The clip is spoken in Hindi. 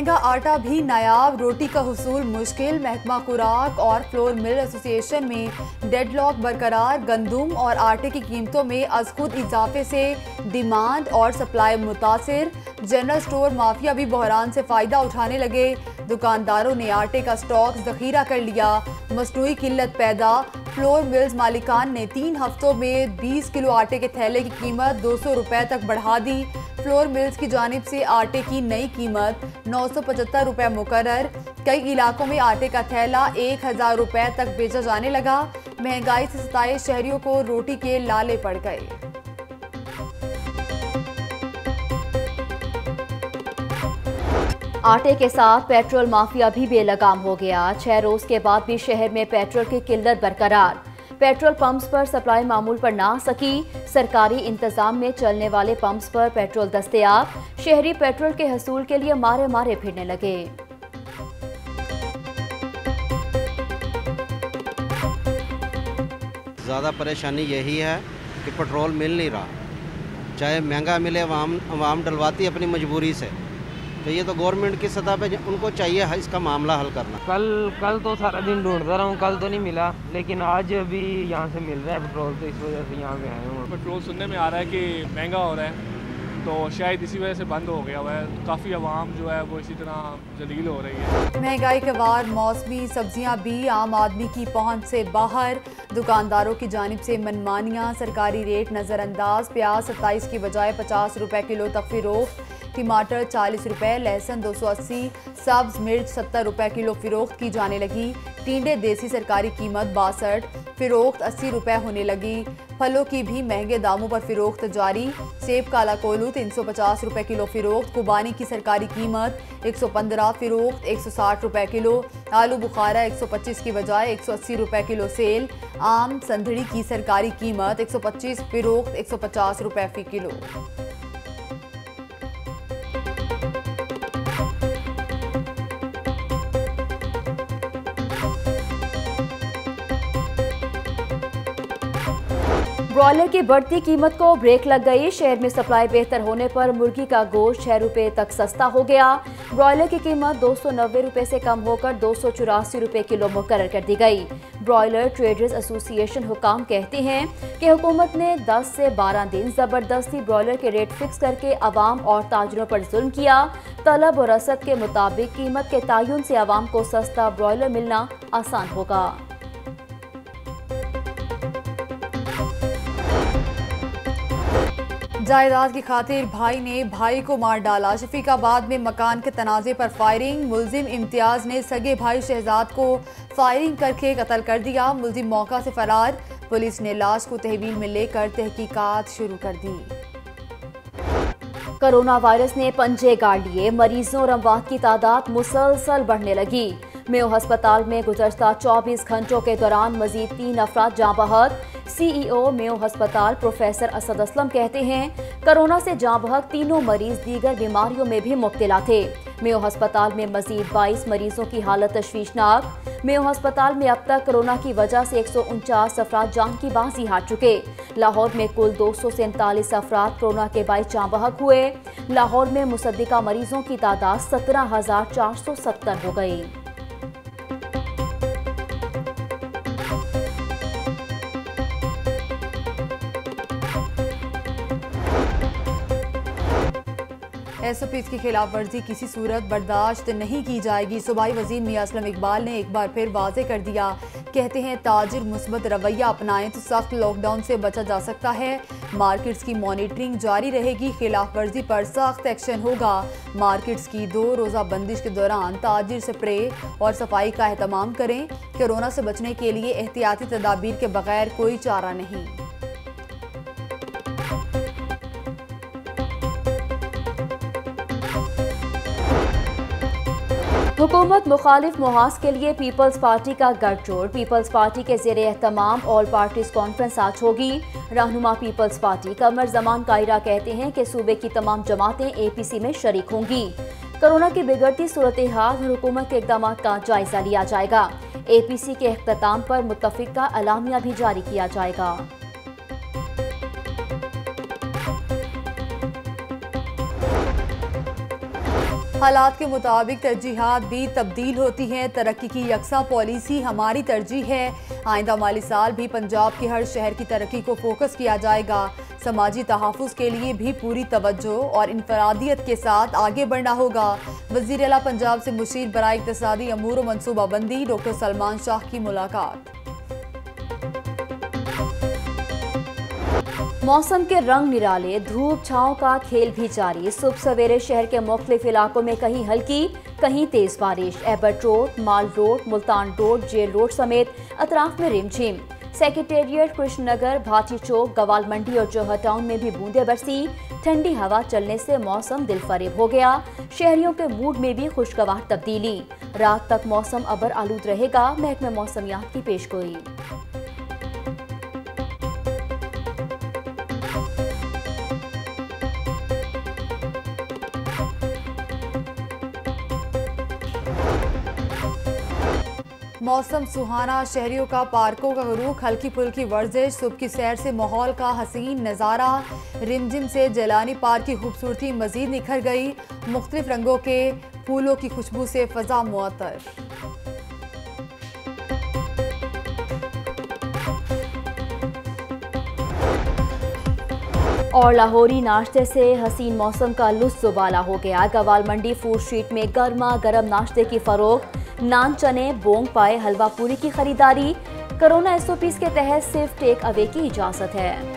महंगा आटा भी नायाब, रोटी का हुसूल मुश्किल। महकमा खुराक और फ्लोर मिल एसोसिएशन में डेडलॉक बरकरार। गंदुम और आटे की कीमतों में अज खुद इजाफे से डिमांड और सप्लाई मुतासिर। जनरल स्टोर माफिया भी बहरान से फ़ायदा उठाने लगे। दुकानदारों ने आटे का स्टॉक जखीरा कर लिया। मसनूई किल्लत पैदा। फ्लोर मिल्स मालिकान ने 3 हफ्तों में 20 किलो आटे के थैले की कीमत 200 रुपए तक बढ़ा दी। फ्लोर मिल्स की जानिब से आटे की नई कीमत 975 रुपए मुकर्रर। कई इलाकों में आटे का थैला 1000 रुपए तक बेचा जाने लगा। महंगाई से सताए शहरियों को रोटी के लाले पड़ गए। आटे के साथ पेट्रोल माफिया भी बेलगाम हो गया। 6 रोज के बाद भी शहर में पेट्रोल की किल्लत बरकरार। पेट्रोल पंप्स पर सप्लाई मामूल पर ना सकी। सरकारी इंतजाम में चलने वाले पंप्स पर पेट्रोल दस्तयाब। शहरी पेट्रोल के हसूल के लिए मारे मारे फिरने लगे। ज़्यादा परेशानी यही है कि पेट्रोल मिल नहीं रहा। चाहे महंगा मिले, अवाम डलवाती अपनी मजबूरी से। तो ये तो गवर्नमेंट की सतह पे उनको चाहिए इसका मामला हल करना। कल तो सारा दिन ढूंढता रहा हूँ, कल तो नहीं मिला, लेकिन आज अभी यहाँ से मिल रहा है पेट्रोल, तो इस वजह से यहाँ पे आए हूँ। पेट्रोल सुनने में आ रहा है कि महंगा हो रहा है, तो शायद इसी वजह से बंद हो गया हुआ है। काफ़ी आवाम जो है वो इसी तरह जलील हो रही है। महंगाई के बाद मौसमी सब्जियां भी आम आदमी की पहुंच से बाहर। दुकानदारों की जानिब से मनमानियां, सरकारी रेट नज़रअंदाज। प्याज 27 की बजाय 50 रुपए किलो तक फ़िरोख्त। टमाटर 40 रुपए, लहसुन 280, सब्ज मिर्च 70 रुपए किलो फ़िरोख्त की जाने लगी। टिंडे देसी सरकारी कीमत 62, फ़िरोख्त 80 रुपए होने लगी। फलों की भी महंगे दामों पर फ़िरोख्त जारी। सेब काला कोलू 350 रुपए किलो फ़िरोख्त। खुबानी की सरकारी कीमत 115, फ़िरोख्त 160 रुपए किलो। आलू बुखारा 125 की बजाय 180 रुपए किलो सेल। आम संधड़ी की सरकारी कीमत 125, फ़िरोख्त 150 रुपए फ़ी किलो। ब्रॉयलर की बढ़ती कीमत को ब्रेक लग गई। शहर में सप्लाई बेहतर होने पर मुर्गी का गोश्त 6 रुपए तक सस्ता हो गया। ब्रॉयलर की कीमत 290 रुपए से कम होकर 284 रुपए किलो मुकर्रर कर दी गई। ब्रॉयलर ट्रेडर्स एसोसिएशन हुकाम कहते हैं कि हुकूमत ने 10 से 12 दिन जबरदस्ती ब्रॉयलर के रेट फिक्स करके अवाम और ताजरों पर जुल्म किया। तलब और रसद के मुताबिक कीमत के तयन से अवाम को सस्ता ब्रॉयलर मिलना आसान होगा। जायदाद की खातिर भाई ने भाई को मार डाला। शफीकाबाद में मकान के तनाज़े पर फायरिंग। मुलजिम इम्तियाज ने सगे भाई शहजाद को फायरिंग करके कत्ल कर दिया। मुलजिम मौका से फरार। पुलिस ने लाश को तहवील में लेकर तहकीकात शुरू कर दी। कोरोना वायरस ने पंजे गाड़ लिए। मरीजों और अमवात की तादाद मुसलसल बढ़ने लगी। मेयो अस्पताल में गुज़श्ता 24 घंटों के दौरान मजीद 3 अफराद जाँ बहक। CEO मेयो अस्पताल प्रोफेसर असद असलम कहते हैं कोरोना से जाँ बहक तीनों मरीज दीगर बीमारियों में भी मुब्तला थे। मेयो अस्पताल में मजीद 22 मरीजों की हालत तशवीशनाक। मेयो अस्पताल में अब तक कोरोना की वजह से 149 अफराद जान की बाजी हार चुके। लाहौर में कुल 247 अफराद कोरोना के बाइस जाँ बहक हुए। लाहौर में मुसद्दिका मरीजों की तादाद 17,470 हो गई। SOPs की खिलाफ वर्जी किसी सूरत बर्दाश्त नहीं की जाएगी। सूबाई वजीर मियां असलम इकबाल ने एक बार फिर वाजे कर दिया। कहते हैं ताजिर मुस्बत रवैया अपनाएं तो सख्त लॉकडाउन से बचा जा सकता है। मार्केट्स की मॉनिटरिंग जारी रहेगी। खिलाफ वर्जी पर सख्त एक्शन होगा। मार्केट्स की 2 रोज़ा बंदिश के दौरान ताजिर स्प्रे और सफाई का एहतमाम करें। कोरोना से बचने के लिए एहतियाती तदाबीर के बगैर कोई चारा नहीं। हुकूमत मुखालिफ मुहाज के लिए पीपल्स पार्टी का गठजोड़। पीपल्स पार्टी के ज़ेरे एहतमाम ऑल पार्टीज कॉन्फ्रेंस आज होगी। रहनुमा पीपल्स पार्टी कमर जमान कायरा कहते हैं कि सूबे की तमाम जमातें APC में शरीक होंगी। कोरोना की बिगड़ती सूरत हाल और हुकूमत के इकदाम का जायजा लिया जाएगा। APC के इख्तिताम पर मुत्तफिका अलामिया भी जारी किया जाएगा। हालात के मुताबिक तरजीहात भी तब्दील होती हैं। तरक्की की यकसा पॉलिसी हमारी तरजीह है। आइंदा माली साल भी पंजाब के हर शहर की तरक्की को फोकस किया जाएगा। समाजी तहफ़्फ़ुज़ के लिए भी पूरी तवज्जो और इनफरादियत के साथ आगे बढ़ना होगा। वज़ीर आला पंजाब से मुशीर बराए इक़्तिसादी अमूर व मनसूबाबंदी डॉक्टर सलमान शाह की मुलाकात। मौसम के रंग निराले, धूप छांव का खेल भी जारी। सुबह सवेरे शहर के मुख्तलिफ इलाकों में कहीं हल्की कहीं तेज बारिश। Abbott road, mall road, Multan road, jail road समेत अतराफ में रिमझिम। सेक्रेटेरिएट, कृष्णनगर, भाटी चौक, गवाल मंडी और जौहर टाउन में भी बूंदे बरसी। ठंडी हवा चलने से मौसम दिलफरेब हो गया। शहरियों के मूड में भी खुशगवार तब्दीली। रात तक मौसम अबर आलूद रहेगा, महकमे मौसमियात की पेशगोई। मौसम सुहाना, शहरियों का पार्कों का रुख, हल्की फुल्की वर्जिश, सुबह की सैर से माहौल का हसीन नज़ारा। रिमझिम से जैलानी पार्क की खूबसूरती मज़ीद निखर गई। मुख्तलिफ रंगों के फूलों की खुशबू से फ़ज़ा मुअत्तर। और लाहौरी नाश्ते से हसीन मौसम का लुत्फ़ ज़ुबाला हो गया। गवाल मंडी फूड स्ट्रीट में गर्मा गर्म नाश्ते की फरोख्त, नान, चने, बोंग पाए, हलवा पूरी की खरीदारी। कोरोना SOPs के तहत सिर्फ टेक अवे की इजाज़त है।